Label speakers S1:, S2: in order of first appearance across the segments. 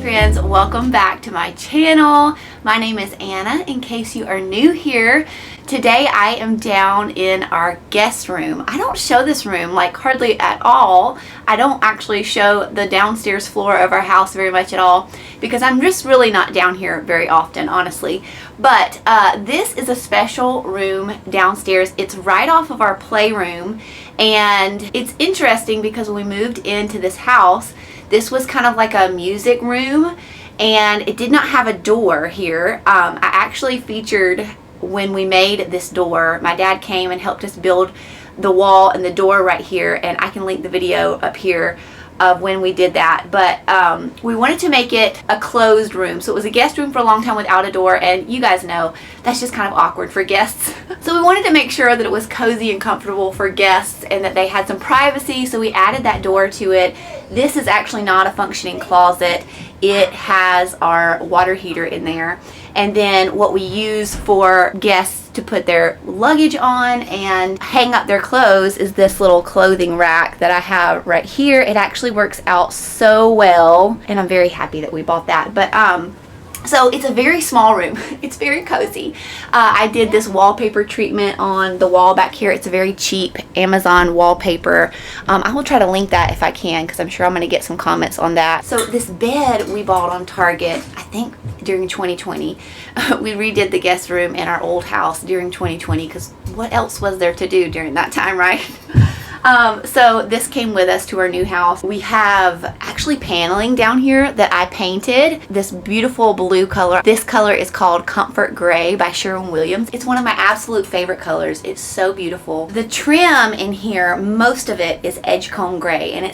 S1: Hey friends, welcome back to my channel. My name is Anna, in case you are new here. Today I am down in our guest room. I don't show this room like hardly at all. I don't actually show the downstairs floor of our house very much at all because I'm just really not down here very often, honestly. But this is a special room downstairs. It's right off of our playroom, and it's interesting because when we moved into this house, this was kind of like a music room, and it did not have a door here. I actually featured when we made this door. My dad came and helped us build the wall and the door right here, and I can link the video up here of when we did that. But we wanted to make it a closed room, so it was a guest room for a long time without a door, and you guys know that's just kind of awkward for guests. So we wanted to make sure that it was cozy and comfortable for guests and that they had some privacy, so we added that door to it. This is actually not a functioning closet. It has our water heater in there, and then what we use for guests to put their luggage on and hang up their clothes is this little clothing rack that I have right here. It actually works out so well, and I'm very happy that we bought that. But so it's a very small room. It's very cozy. I did this wallpaper treatment on the wall back here. It's a very cheap Amazon wallpaper. I will try to link that if I can, because I'm sure I'm going to get some comments on that. So this bed we bought on Target, I think during 2020. We redid the guest room in our old house during 2020 because what else was there to do during that time, right? So this came with us to our new house. We have actually paneling down here that I painted this beautiful blue color. This color is called Comfort Gray by Sherwin-Williams. It's one of my absolute favorite colors. It's so beautiful. The trim in here, most of it is Edgecomb Gray, and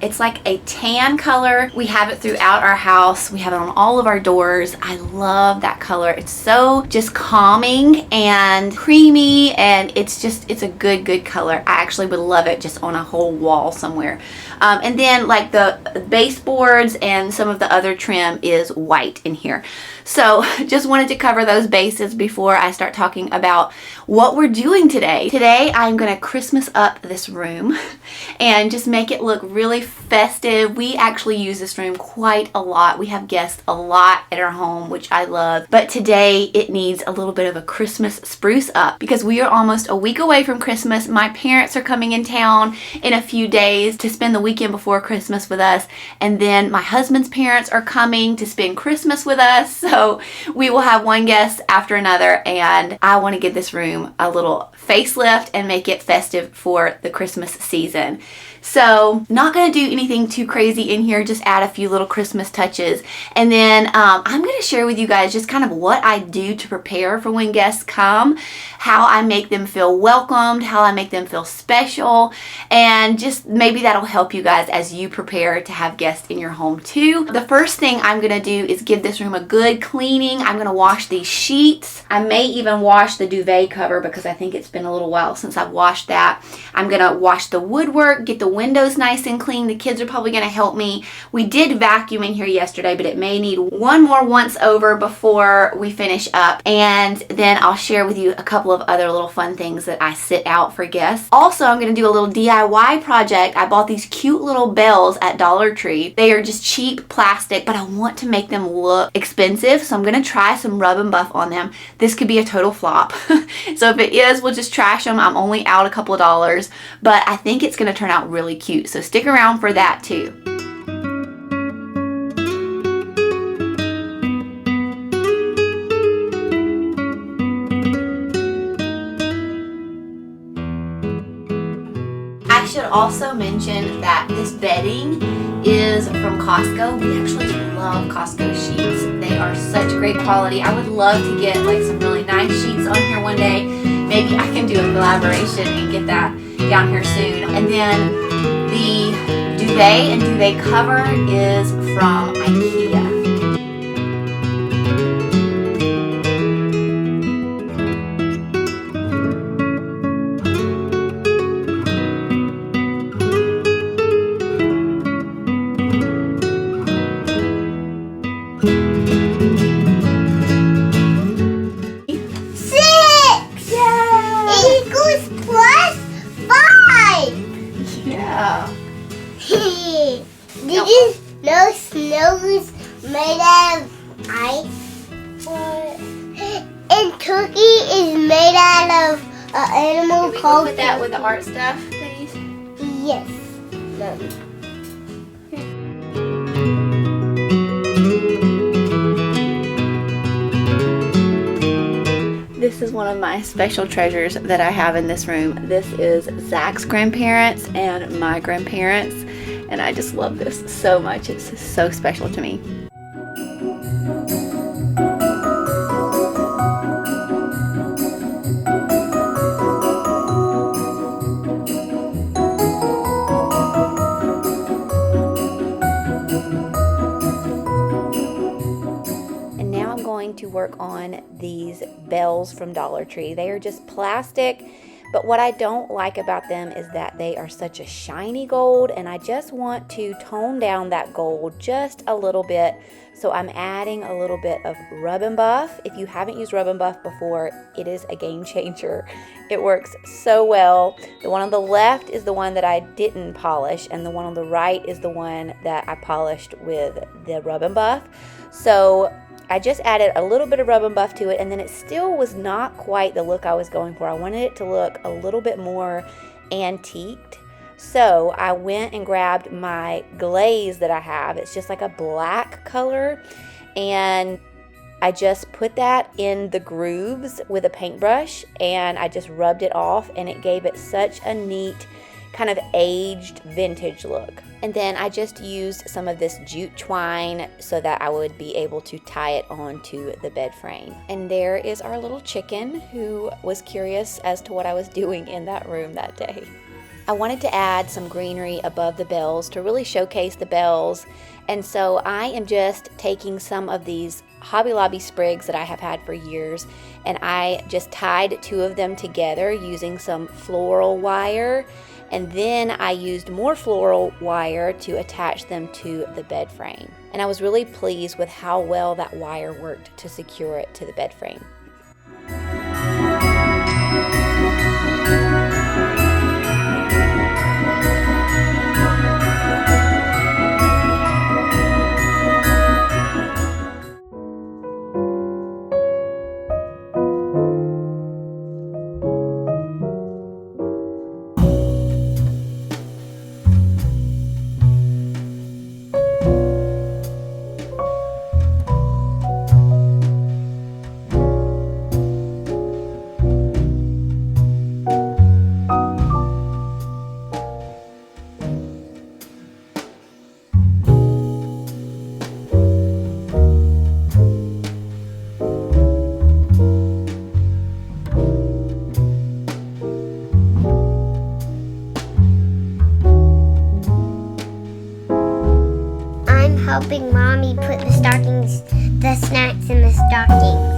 S1: it's like a tan color. We have it throughout our house. We have it on all of our doors. I love that color. It's so just calming and creamy, and it's a good color. I actually would love it just on a whole wall somewhere. And then like the baseboards and some of the other trim is white in here. So just wanted to cover those bases before I start talking about what we're doing today. Today I'm going to Christmas up this room and just make it look really festive. We actually use this room quite a lot. We have guests a lot at our home, which I love. But today it needs a little bit of a Christmas spruce up because we are almost a week away from Christmas. My parents are coming in town in a few days to spend the weekend before Christmas with us, and then my husband's parents are coming to spend Christmas with us. So we will have one guest after another, and I want to give this room a little facelift and make it festive for the Christmas season. So not going to do anything too crazy in here, just add a few little Christmas touches. And then I'm going to share with you guys just kind of what I do to prepare for when guests come, how I make them feel welcomed, how I make them feel special, and just maybe that'll help you guys as you prepare to have guests in your home too. The first thing I'm going to do is give this room a good cleaning. I'm going to wash these sheets. I may even wash the duvet cover because I think it's been a little while since I've washed that. I'm going to wash the woodwork, get the windows nice and clean. The kids are probably going to help me. We did vacuum in here yesterday, but it may need one more once over before we finish up. And then I'll share with you a couple of other little fun things that I sit out for guests. Also, I'm going to do a little DIY project. I bought these cute little bells at Dollar Tree. They are just cheap plastic, but I want to make them look expensive, so I'm going to try some rub and buff on them. This could be a total flop. So if it is, we'll just trash them. I'm only out a couple of dollars, but I think it's going to turn out really cute. So stick around for that too. I should also mention that this bedding is from Costco. We actually love Costco sheets. They are such great quality. I would love to get like some really nice sheets on here one day. Maybe I can do a collaboration and get that down here soon. And then the duvet and duvet cover is from IKEA.
S2: Did you know snow is made out of ice. And turkey is made out of an animal called.
S1: Put that with the art stuff, please.
S2: Yes, Mommy.
S1: This is one of my special treasures that I have in this room. This is Zach's grandparents and my grandparents, and I just love this so much. It's so special to me. To work on these bells from Dollar Tree. They are just plastic, but what I don't like about them is that they are such a shiny gold, and I just want to tone down that gold just a little bit. So I'm adding a little bit of Rub and Buff. If you haven't used Rub and Buff before, it is a game changer. It works so well. The one on the left is the one that I didn't polish, and the one on the right is the one that I polished with the Rub and Buff. So I just added a little bit of Rub and Buff to it, and then it still was not quite the look I was going for. I wanted it to look a little bit more antiqued. So I went and grabbed my glaze that I have. It's just like a black color, and I just put that in the grooves with a paintbrush, and I just rubbed it off, and it gave it such a neat kind of aged vintage look. And then I just used some of this jute twine so that I would be able to tie it onto the bed frame. And there is our little chicken who was curious as to what I was doing in that room that day. I wanted to add some greenery above the bells to really showcase the bells. And so I am just taking some of these Hobby Lobby sprigs that I have had for years, and I just tied 2 of them together using some floral wire. And then I used more floral wire to attach them to the bed frame. And I was really pleased with how well that wire worked to secure it to the bed frame.
S2: Helping Mommy put the snacks in the stockings.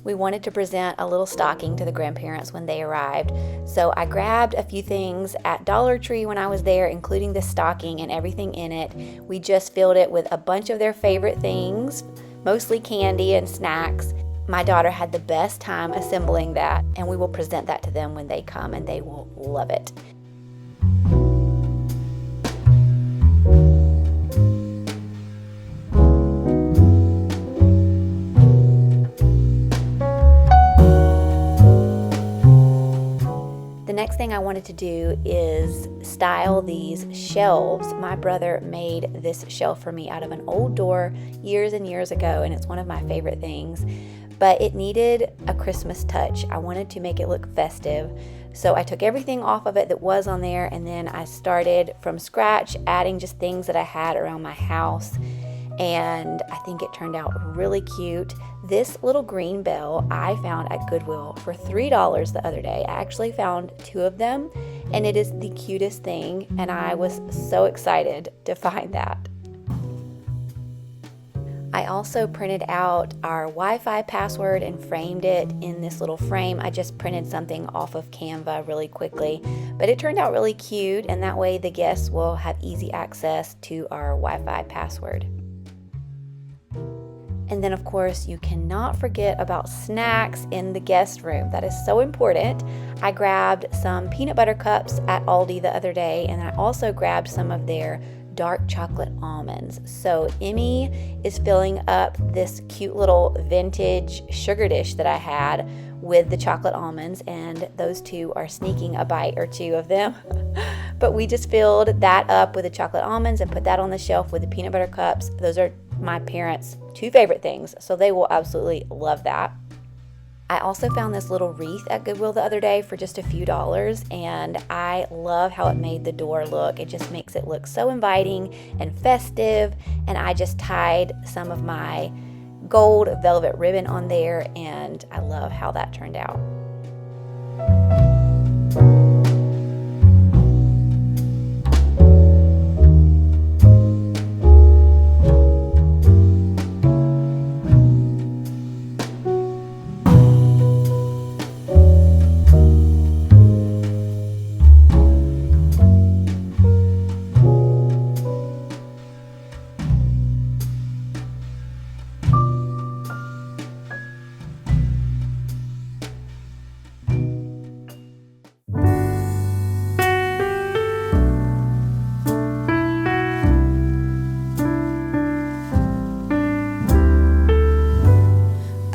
S1: We wanted to present a little stocking to the grandparents when they arrived. So I grabbed a few things at Dollar Tree when I was there, including the stocking and everything in it. We just filled it with a bunch of their favorite things, mostly candy and snacks. My daughter had the best time assembling that, and we will present that to them when they come, and they will love it. The next thing I wanted to do is style these shelves. My brother made this shelf for me out of an old door years and years ago, and it's one of my favorite things. But it needed a Christmas touch. I wanted to make it look festive. So I took everything off of it that was on there, and then I started from scratch, adding just things that I had around my house. And I think it turned out really cute. This little green bell I found at Goodwill for $3 the other day. I actually found 2 of them, and it is the cutest thing, and I was so excited to find that. I also printed out our Wi-Fi password and framed it in this little frame. I just printed something off of Canva really quickly, but it turned out really cute, and that way the guests will have easy access to our Wi-Fi password. And then, of course, you cannot forget about snacks in the guest room. That is so important. I grabbed some peanut butter cups at Aldi the other day, and I also grabbed some of their dark chocolate almonds. So Emmy is filling up this cute little vintage sugar dish that I had with the chocolate almonds, and those two are sneaking a bite or two of them. But we just filled that up with the chocolate almonds and put that on the shelf with the peanut butter cups. Those are my parents' two favorite things, so they will absolutely love that. I also found this little wreath at Goodwill the other day for just a few dollars, and I love how it made the door look. It just makes it look so inviting and festive, and I just tied some of my gold velvet ribbon on there, and I love how that turned out.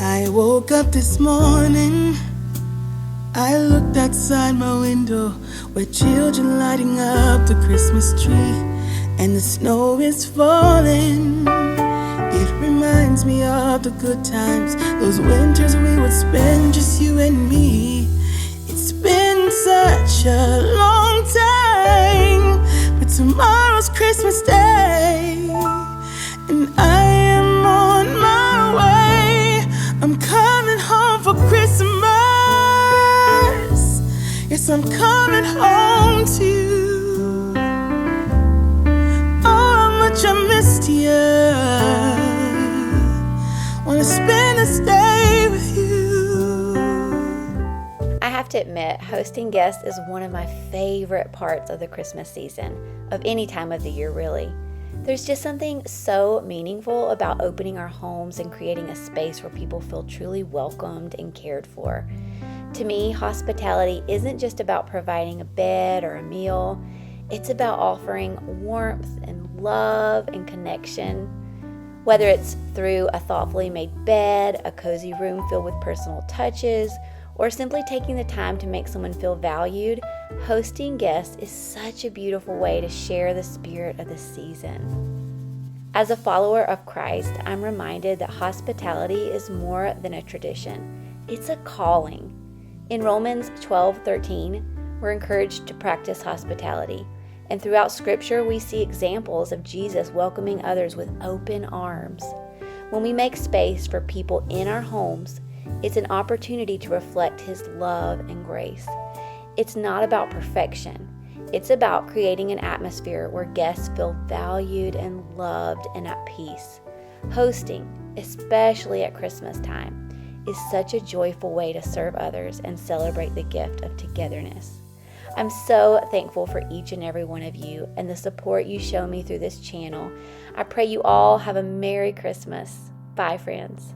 S3: I woke up this morning, I looked outside my window where children lighting up the Christmas tree, and the snow is falling. It reminds me of the good times, those winters we would spend just you and me. It's been such a long time, but tomorrow's Christmas Day, and I am on my way. I'm coming home for Christmas. Yes, I'm coming home to you. Oh, how much I missed you. Wanna spend this day with you.
S1: I have to admit, hosting guests is one of my favorite parts of the Christmas season, of any time of the year really. There's just something so meaningful about opening our homes and creating a space where people feel truly welcomed and cared for. To me, hospitality isn't just about providing a bed or a meal. It's about offering warmth and love and connection. Whether it's through a thoughtfully made bed, a cozy room filled with personal touches, or simply taking the time to make someone feel valued, hosting guests is such a beautiful way to share the spirit of the season. As a follower of Christ, I'm reminded that hospitality is more than a tradition. It's a calling. In Romans 12:13, we're encouraged to practice hospitality. And throughout Scripture, we see examples of Jesus welcoming others with open arms. When we make space for people in our homes, it's an opportunity to reflect His love and grace. It's not about perfection. It's about creating an atmosphere where guests feel valued and loved and at peace. Hosting, especially at Christmas time, is such a joyful way to serve others and celebrate the gift of togetherness. I'm so thankful for each and every one of you and the support you show me through this channel. I pray you all have a Merry Christmas. Bye, friends.